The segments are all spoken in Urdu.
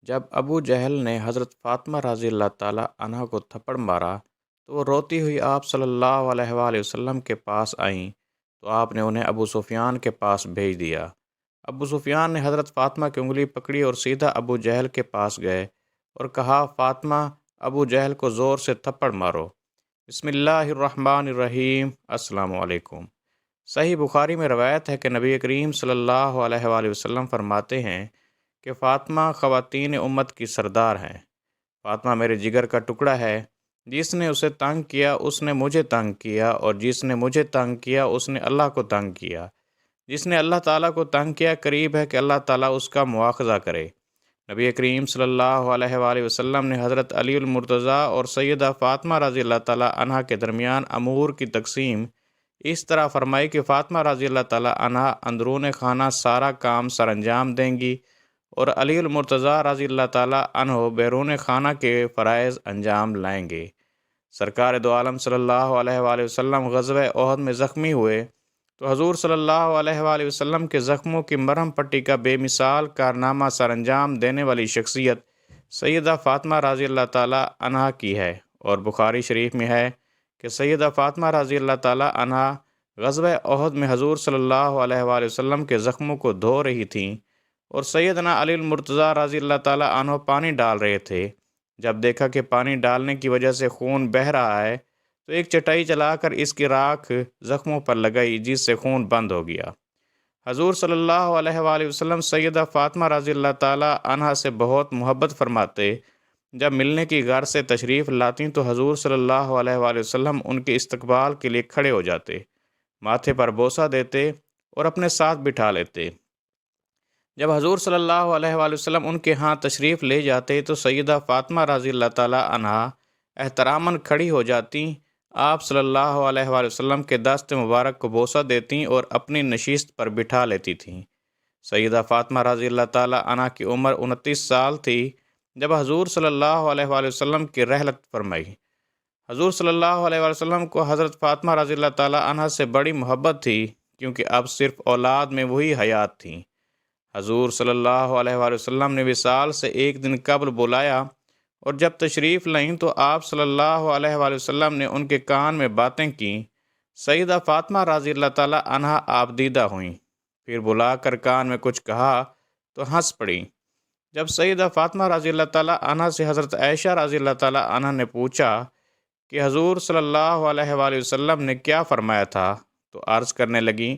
جب ابو جہل نے حضرت فاطمہ رضی اللہ تعالیٰ عنہا کو تھپڑ مارا تو وہ روتی ہوئی آپ صلی اللہ علیہ وآلہ وسلم کے پاس آئیں تو آپ نے انہیں ابو سفیان کے پاس بھیج دیا۔ ابو سفیان نے حضرت فاطمہ کی انگلی پکڑی اور سیدھا ابو جہل کے پاس گئے اور کہا، فاطمہ، ابو جہل کو زور سے تھپڑ مارو۔ بسم اللہ الرحمن الرحیم۔ السلام علیکم۔ صحیح بخاری میں روایت ہے کہ نبی کریم صلی اللہ علیہ وآلہ وسلم فرماتے ہیں کہ فاطمہ خواتین امت کی سردار ہیں۔ فاطمہ میرے جگر کا ٹکڑا ہے۔ جس نے اسے تنگ کیا اس نے مجھے تنگ کیا، اور جس نے مجھے تنگ کیا اس نے اللہ کو تنگ کیا۔ جس نے اللہ تعالیٰ کو تنگ کیا قریب ہے کہ اللہ تعالیٰ اس کا مواخذہ کرے۔ نبی کریم صلی اللہ علیہ وآلہ وسلم نے حضرت علی المرتضیٰ اور سیدہ فاطمہ رضی اللہ تعالیٰ عنہا کے درمیان امور کی تقسیم اس طرح فرمائی کہ فاطمہ رضی اللہ تعالیٰ عنہا اندرون خانہ سارا کام سر انجام دیں گی، اور علی المرتضیٰ رضی اللہ تعالیٰ عنہ بیرون خانہ کے فرائض انجام لائیں گے۔ سرکار دو عالم صلی اللہ علیہ وآلہ وسلم غزوہ احد میں زخمی ہوئے تو حضور صلی اللہ علیہ وآلہ وسلم کے زخموں کی مرہم پٹی کا بے مثال کارنامہ سر انجام دینے والی شخصیت سیدہ فاطمہ رضی اللہ تعالیٰ عنہا کی ہے، اور بخاری شریف میں ہے کہ سیدہ فاطمہ رضی اللہ تعالیٰ عنہا غزوہ احد میں حضور صلی اللہ علیہ وآلہ وسلم کے زخموں کو دھو رہی تھیں، اور سیدنا علی المرتضیٰ رضی اللہ تعالیٰ عنہ پانی ڈال رہے تھے۔ جب دیکھا کہ پانی ڈالنے کی وجہ سے خون بہہ رہا ہے تو ایک چٹائی چلا کر اس کی راکھ زخموں پر لگائی، جس سے خون بند ہو گیا۔ حضور صلی اللہ علیہ وآلہ وسلم سیدہ فاطمہ رضی اللہ تعالیٰ عنہا سے بہت محبت فرماتے۔ جب ملنے کی غرض سے تشریف لاتی تو حضور صلی اللہ علیہ وآلہ وسلم ان کے استقبال کے لیے کھڑے ہو جاتے، ماتھے پر بوسہ دیتے اور اپنے ساتھ بٹھا لیتے۔ جب حضور صلی اللہ علیہ وآلہ وسلم ان کے ہاں تشریف لے جاتے تو سیدہ فاطمہ رضی اللہ تعالیٰ عنہا احتراماً کھڑی ہو جاتی، آپ صلی اللہ علیہ وآلہ وسلم کے دست مبارک کو بوسہ دیتی اور اپنی نشست پر بٹھا لیتی تھیں۔ سیدہ فاطمہ رضی اللہ تعالیٰ عنہا کی عمر 29 سال تھی جب حضور صلی اللہ علیہ وآلہ وسلم کی رحلت فرمائی۔ حضور صلی اللہ علیہ وآلہ وسلم کو حضرت فاطمہ رضی اللہ تعالیٰ عنہا سے بڑی محبت تھی، کیونکہ اب صرف اولاد میں وہی حیات تھیں۔ حضور صلی اللہ علیہ وآلہ وسلم نے وصال سے ایک دن قبل بلایا، اور جب تشریف لائیں تو آپ صلی اللہ علیہ وآلہ وسلم نے ان کے کان میں باتیں کیں۔ سیدہ فاطمہ رضی اللہ تعالیٰ عنہا آبدیدہ ہوئیں، پھر بلا کر کان میں کچھ کہا تو ہنس پڑیں۔ جب سیدہ فاطمہ رضی اللہ تعالیٰ عنہا سے حضرت عائشہ رضی اللہ تعالیٰ عنہا نے پوچھا کہ حضور صلی اللہ علیہ وآلہ وسلم نے کیا فرمایا تھا، تو عرض کرنے لگیں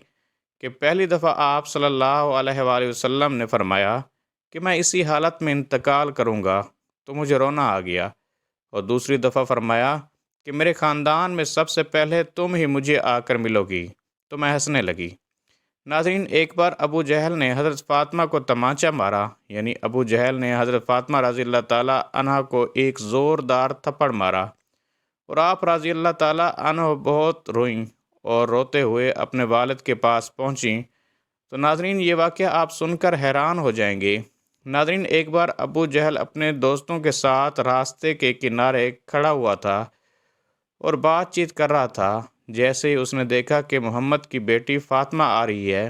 کہ پہلی دفعہ آپ صلی اللہ علیہ وآلہ وسلم نے فرمایا کہ میں اسی حالت میں انتقال کروں گا تو مجھے رونا آ گیا، اور دوسری دفعہ فرمایا کہ میرے خاندان میں سب سے پہلے تم ہی مجھے آ کر ملو گی، تو میں ہنسنے لگی۔ ناظرین، ایک بار ابو جہل نے حضرت فاطمہ کو تمانچہ مارا، یعنی ابو جہل نے حضرت فاطمہ رضی اللہ تعالیٰ عنہا کو ایک زوردار تھپڑ مارا، اور آپ رضی اللہ تعالیٰ عنہ بہت روئیں اور روتے ہوئے اپنے والد کے پاس پہنچیں۔ تو ناظرین، یہ واقعہ آپ سن کر حیران ہو جائیں گے۔ ناظرین، ایک بار ابو جہل اپنے دوستوں کے ساتھ راستے کے کنارے کھڑا ہوا تھا اور بات چیت کر رہا تھا۔ جیسے ہی اس نے دیکھا کہ محمد کی بیٹی فاطمہ آ رہی ہے،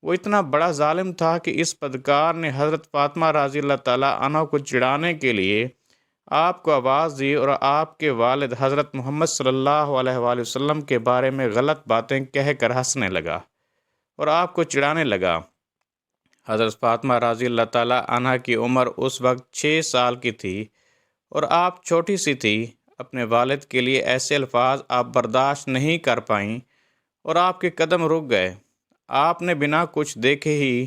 وہ اتنا بڑا ظالم تھا کہ اس بدکار نے حضرت فاطمہ رضی اللہ تعالیٰ عنہ کو چڑھانے کے لیے آپ کو آواز دی، اور آپ کے والد حضرت محمد صلی اللہ علیہ وآلہ وسلم کے بارے میں غلط باتیں کہہ کر ہنسنے لگا اور آپ کو چڑھانے لگا۔ حضرت فاطمہ رضی اللہ تعالیٰ عنہ کی عمر اس وقت 6 سال کی تھی، اور آپ چھوٹی سی تھی۔ اپنے والد کے لیے ایسے الفاظ آپ برداشت نہیں کر پائیں، اور آپ کے قدم رک گئے۔ آپ نے بنا کچھ دیکھے ہی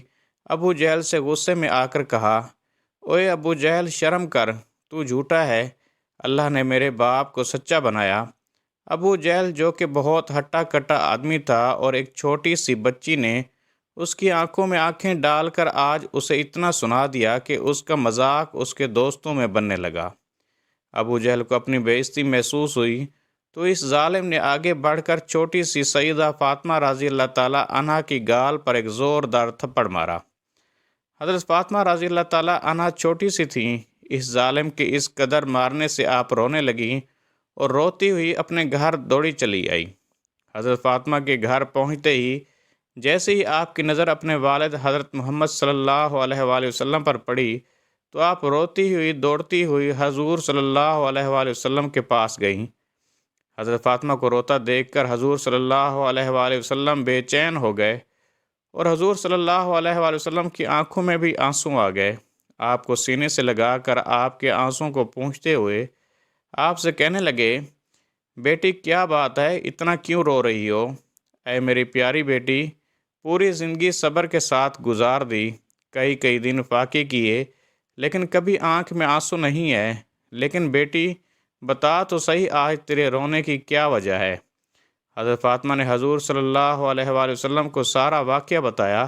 ابو جہل سے غصے میں آ کر کہا، اوئے ابو جہل، شرم کر، تو جھوٹا ہے، اللہ نے میرے باپ کو سچا بنایا۔ ابو جہل، جو کہ بہت ہٹا کٹا آدمی تھا، اور ایک چھوٹی سی بچی نے اس کی آنکھوں میں آنکھیں ڈال کر آج اسے اتنا سنا دیا کہ اس کا مذاق اس کے دوستوں میں بننے لگا۔ ابو جہل کو اپنی بے عزتی محسوس ہوئی، تو اس ظالم نے آگے بڑھ کر چھوٹی سی سیدہ فاطمہ رضی اللہ تعالیٰ عنہا کی گال پر ایک زوردار تھپڑ مارا۔ حضرت فاطمہ رضی اللہ تعالیٰ عنہا چھوٹی سی تھیں۔ اس ظالم کے اس قدر مارنے سے آپ رونے لگیں اور روتی ہوئی اپنے گھر دوڑی چلی آئی۔ حضرت فاطمہ کے گھر پہنچتے ہی جیسے ہی آپ کی نظر اپنے والد حضرت محمد صلی اللہ علیہ وآلہ وسلم پر پڑی تو آپ روتی ہوئی دوڑتی ہوئی حضور صلی اللہ علیہ وآلہ وسلم کے پاس گئیں۔ حضرت فاطمہ کو روتا دیکھ کر حضور صلی اللہ علیہ وآلہ وسلم بے چین ہو گئے، اور حضور صلی اللہ علیہ وآلہ وسلم کی آنکھوں میں بھی آنسو آ گئے۔ آپ کو سینے سے لگا کر آپ کے آنسوں کو پونچھتے ہوئے آپ سے کہنے لگے، بیٹی کیا بات ہے، اتنا کیوں رو رہی ہو؟ اے میری پیاری بیٹی، پوری زندگی صبر کے ساتھ گزار دی، کئی دن فاقے کیے، لیکن کبھی آنکھ میں آنسو نہیں ہے۔ لیکن بیٹی بتا تو صحیح، آج تیرے رونے کی کیا وجہ ہے؟ حضرت فاطمہ نے حضور صلی اللہ علیہ وآلہ وسلم کو سارا واقعہ بتایا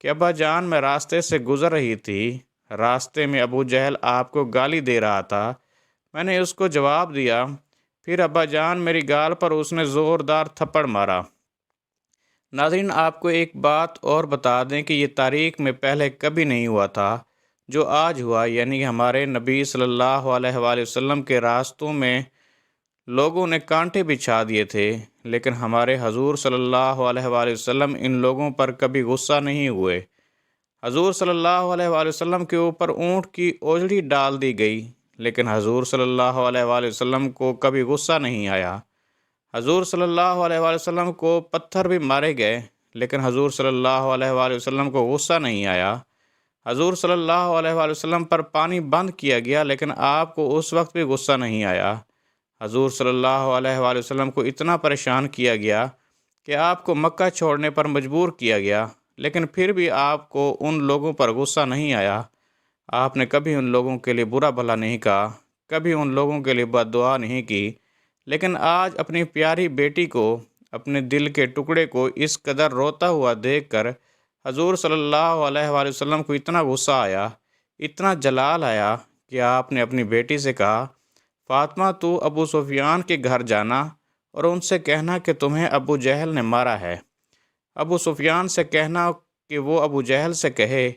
کہ ابا جان، میں راستے سے گزر رہی تھی، راستے میں ابو جہل آپ کو گالی دے رہا تھا، میں نے اس کو جواب دیا، پھر ابا جان میری گال پر اس نے زوردار تھپڑ مارا۔ ناظرین، آپ کو ایک بات اور بتا دیں کہ یہ تاریخ میں پہلے کبھی نہیں ہوا تھا جو آج ہوا، یعنی ہمارے نبی صلی اللہ علیہ وآلہ وسلم کے راستوں میں لوگوں نے کانٹے بچھا دیے تھے، لیکن ہمارے حضور صلی اللہ علیہ وآلہ وسلم ان لوگوں پر کبھی غصہ نہیں ہوئے۔ حضور صلی اللہ علیہ وآلہ وسلم کے اوپر اونٹ کی اوجڑی ڈال دی گئی، لیکن حضور صلی اللہ علیہ وآلہ وسلم کو کبھی غصہ نہیں آیا۔ حضور صلی اللہ علیہ وآلہ وسلم کو پتھر بھی مارے گئے، لیکن حضور صلی اللہ علیہ وآلہ وسلم کو غصہ نہیں آیا۔ حضور صلی اللہ علیہ وآلہ وسلم پر پانی بند کیا گیا، لیکن آپ کو اس وقت بھی غصہ نہیں آیا۔ حضور صلی اللہ علیہ وآلہ وسلم کو اتنا پریشان کیا گیا کہ آپ کو مکہ چھوڑنے پر مجبور کیا گیا، لیکن پھر بھی آپ کو ان لوگوں پر غصہ نہیں آیا۔ آپ نے کبھی ان لوگوں کے لیے برا بھلا نہیں کہا، کبھی ان لوگوں کے لیے بد دعا نہیں کی، لیکن آج اپنی پیاری بیٹی کو، اپنے دل کے ٹکڑے کو اس قدر روتا ہوا دیکھ کر حضور صلی اللہ علیہ وآلہ وسلم کو اتنا غصہ آیا، اتنا جلال آیا کہ آپ نے اپنی بیٹی سے کہا، فاطمہ تو ابو سفیان کے گھر جانا اور ان سے کہنا کہ تمہیں ابو جہل نے مارا ہے۔ ابو سفیان سے کہنا کہ وہ ابو جہل سے کہے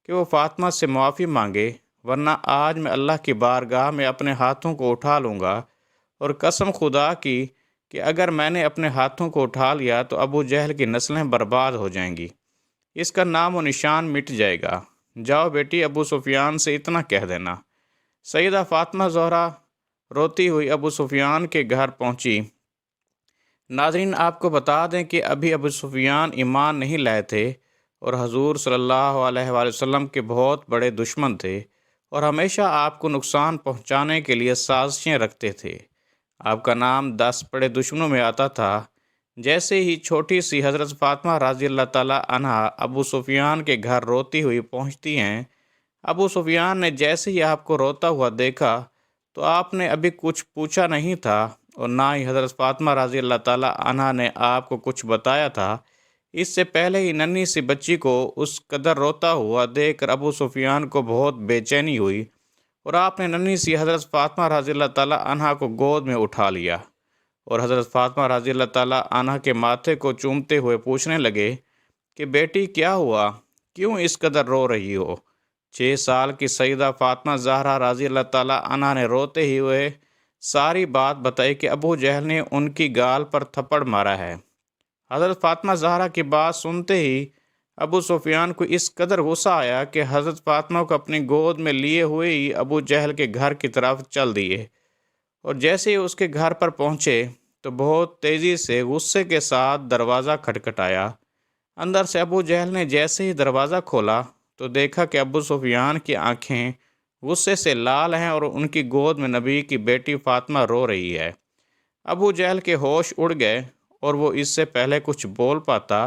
کہ وہ فاطمہ سے معافی مانگے، ورنہ آج میں اللہ کی بارگاہ میں اپنے ہاتھوں کو اٹھا لوں گا، اور قسم خدا کی کہ اگر میں نے اپنے ہاتھوں کو اٹھا لیا تو ابو جہل کی نسلیں برباد ہو جائیں گی، اس کا نام و نشان مٹ جائے گا۔ جاؤ بیٹی، ابو سفیان سے اتنا کہہ دینا۔ سیدہ فاطمہ زہرا روتی ہوئی ابو سفیان کے گھر پہنچی۔ ناظرین، آپ کو بتا دیں کہ ابھی ابو سفیان ایمان نہیں لائے تھے، اور حضور صلی اللہ علیہ وآلہ وسلم کے بہت بڑے دشمن تھے، اور ہمیشہ آپ کو نقصان پہنچانے کے لیے سازشیں رکھتے تھے۔ آپ کا نام 10 بڑے دشمنوں میں آتا تھا۔ جیسے ہی چھوٹی سی حضرت فاطمہ رضی اللہ تعالیٰ عنہا ابو سفیان کے گھر روتی ہوئی پہنچتی ہیں، ابو سفیان نے جیسے ہی آپ کو روتا ہوا دیکھا تو آپ نے ابھی کچھ پوچھا نہیں تھا، اور نہ ہی حضرت فاطمہ رضی اللہ تعالیٰ عنہا نے آپ کو کچھ بتایا تھا۔ اس سے پہلے ہی ننھی سی بچی کو اس قدر روتا ہوا دیکھ کر ابو سفیان کو بہت بے چینی ہوئی، اور آپ نے ننھی سی حضرت فاطمہ رضی اللہ تعالیٰ عنہا کو گود میں اٹھا لیا، اور حضرت فاطمہ رضی اللہ تعالیٰ عنہا کے ماتھے کو چومتے ہوئے پوچھنے لگے کہ بیٹی کیا ہوا، کیوں اس قدر رو رہی ہو؟ 6 سال کی سیدہ فاطمہ زہرا رضی اللہ تعالیٰ عنہا نے روتے ہی ہوئے ساری بات بتائی کہ ابو جہل نے ان کی گال پر تھپڑ مارا ہے۔ حضرت فاطمہ زہرا کی بات سنتے ہی ابو سفیان کو اس قدر غصہ آیا کہ حضرت فاطمہ کو اپنی گود میں لیے ہوئے ہی ابو جہل کے گھر کی طرف چل دیے، اور جیسے ہی اس کے گھر پر پہنچے تو بہت تیزی سے غصے کے ساتھ دروازہ کھٹکھٹایا۔ اندر سے ابو جہل نے جیسے ہی دروازہ کھولا تو دیکھا کہ ابو سفیان کی آنکھیں غصے سے لال ہیں، اور ان کی گود میں نبی کی بیٹی فاطمہ رو رہی ہے۔ ابو جہل کے ہوش اڑ گئے، اور وہ اس سے پہلے کچھ بول پاتا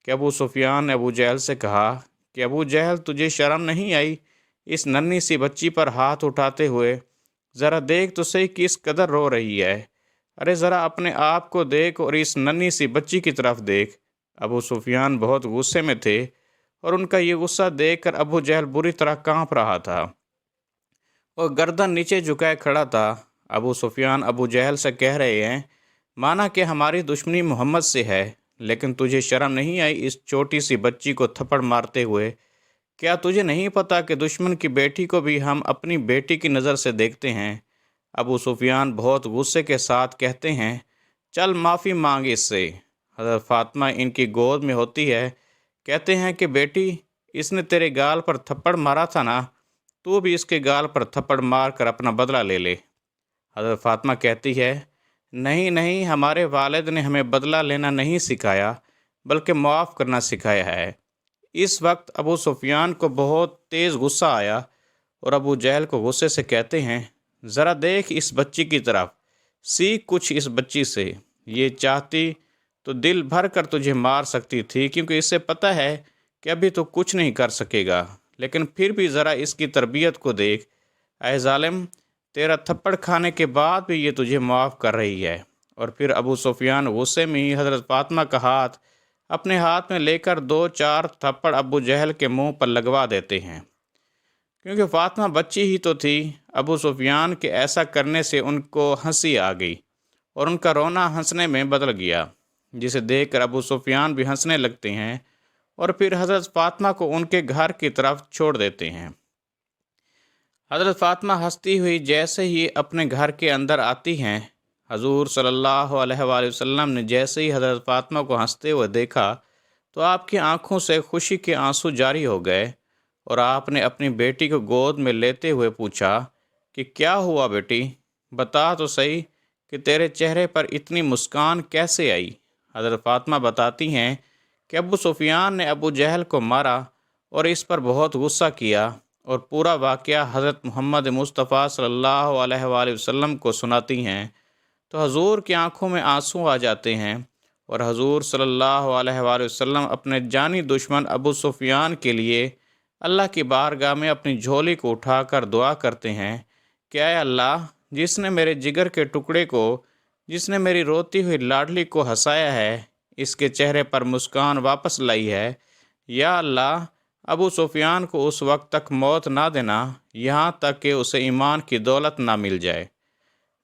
کہ ابو سفیان نے ابو جہل سے کہا کہ ابو جہل، تجھے شرم نہیں آئی اس ننھی سی بچی پر ہاتھ اٹھاتے ہوئے؟ ذرا دیکھ تو صحیح کس قدر رو رہی ہے، ارے ذرا اپنے آپ کو دیکھ اور اس ننھی سی بچی کی طرف دیکھ۔ ابو سفیان بہت غصے میں تھے، اور ان کا یہ غصہ دیکھ کر ابو جہل بری طرح کانپ رہا تھا اور گردن نیچے جھکائے کھڑا تھا۔ ابو سفیان ابو جہل سے کہہ رہے ہیں، مانا کہ ہماری دشمنی محمد سے ہے، لیکن تجھے شرم نہیں آئی اس چھوٹی سی بچی کو تھپڑ مارتے ہوئے؟ کیا تجھے نہیں پتا کہ دشمن کی بیٹی کو بھی ہم اپنی بیٹی کی نظر سے دیکھتے ہیں؟ ابو سفیان بہت غصے کے ساتھ کہتے ہیں، چل معافی مانگ اس سے۔ حضرت فاطمہ ان کی گود میں ہوتی ہے، کہتے ہیں کہ بیٹی، اس نے تیرے گال پر تھپڑ مارا تھا نا، تو بھی اس کے گال پر تھپڑ مار کر اپنا بدلہ لے لے۔ حضرت فاطمہ کہتی ہے، نہیں نہیں، ہمارے والد نے ہمیں بدلہ لینا نہیں سکھایا بلکہ معاف کرنا سکھایا ہے۔ اس وقت ابو سفیان کو بہت تیز غصہ آیا اور ابو جہل کو غصے سے کہتے ہیں، ذرا دیکھ اس بچی کی طرف، سیکھ کچھ اس بچی سے، یہ چاہتی تو دل بھر کر تجھے مار سکتی تھی کیونکہ اسے پتہ ہے کہ ابھی تو کچھ نہیں کر سکے گا، لیکن پھر بھی ذرا اس کی تربیت کو دیکھ۔ اے ظالم، تیرا تھپڑ کھانے کے بعد بھی یہ تجھے معاف کر رہی ہے۔ اور پھر ابو سفیان غصے میں ہی حضرت فاطمہ کا ہاتھ اپنے ہاتھ میں لے کر 2-4 تھپڑ ابو جہل کے منہ پر لگوا دیتے ہیں۔ کیونکہ فاطمہ بچی ہی تو تھی، ابو سفیان کے ایسا کرنے سے ان کو ہنسی آ گئی اور ان کا رونا ہنسنے میں بدل گیا، جسے دیکھ کر ابو سفیان بھی ہنسنے لگتے ہیں اور پھر حضرت فاطمہ کو ان کے گھر کی طرف چھوڑ دیتے ہیں۔ حضرت فاطمہ ہنستی ہوئی جیسے ہی اپنے گھر کے اندر آتی ہیں، حضور صلی اللہ علیہ وآلہ وسلم نے جیسے ہی حضرت فاطمہ کو ہنستے ہوئے دیکھا تو آپ کی آنکھوں سے خوشی کے آنسو جاری ہو گئے اور آپ نے اپنی بیٹی کو گود میں لیتے ہوئے پوچھا کہ کیا ہوا بیٹی، بتا تو صحیح کہ تیرے چہرے پر اتنی مسکان کیسے آئی؟ حضرت فاطمہ بتاتی ہیں کہ ابو سفیان نے ابو جہل کو مارا اور اس پر بہت غصہ کیا، اور پورا واقعہ حضرت محمد مصطفیٰ صلی اللہ علیہ وآلہ وسلم کو سناتی ہیں تو حضور کی آنکھوں میں آنسو آ جاتے ہیں، اور حضور صلی اللہ علیہ وآلہ وسلم اپنے جانی دشمن ابو سفیان کے لیے اللہ کی بارگاہ میں اپنی جھولی کو اٹھا کر دعا کرتے ہیں کہ اے اللہ، جس نے میرے جگر کے ٹکڑے کو، جس نے میری روتی ہوئی لاڈلی کو ہنسایا ہے، اس کے چہرے پر مسکان واپس لائی ہے، یا اللہ، ابو سفیان کو اس وقت تک موت نہ دینا یہاں تک کہ اسے ایمان کی دولت نہ مل جائے۔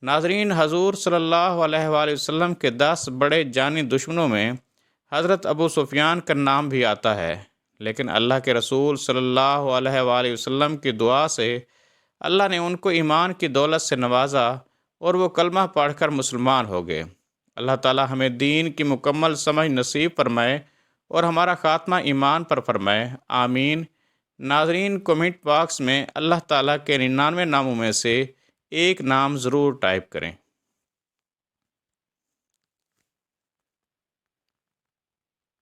ناظرین، حضور صلی اللہ علیہ وآلہ وسلم کے 10 بڑے جانی دشمنوں میں حضرت ابو سفیان کا نام بھی آتا ہے، لیکن اللہ کے رسول صلی اللہ علیہ وآلہ وسلم کی دعا سے اللہ نے ان کو ایمان کی دولت سے نوازا اور وہ کلمہ پڑھ کر مسلمان ہو گئے۔ اللہ تعالی ہمیں دین کی مکمل سمجھ نصیب فرمائے اور ہمارا خاتمہ ایمان پر فرمائے، آمین۔ ناظرین، کومنٹ باکس میں اللہ تعالیٰ کے 99 ناموں میں سے ایک نام ضرور ٹائپ کریں۔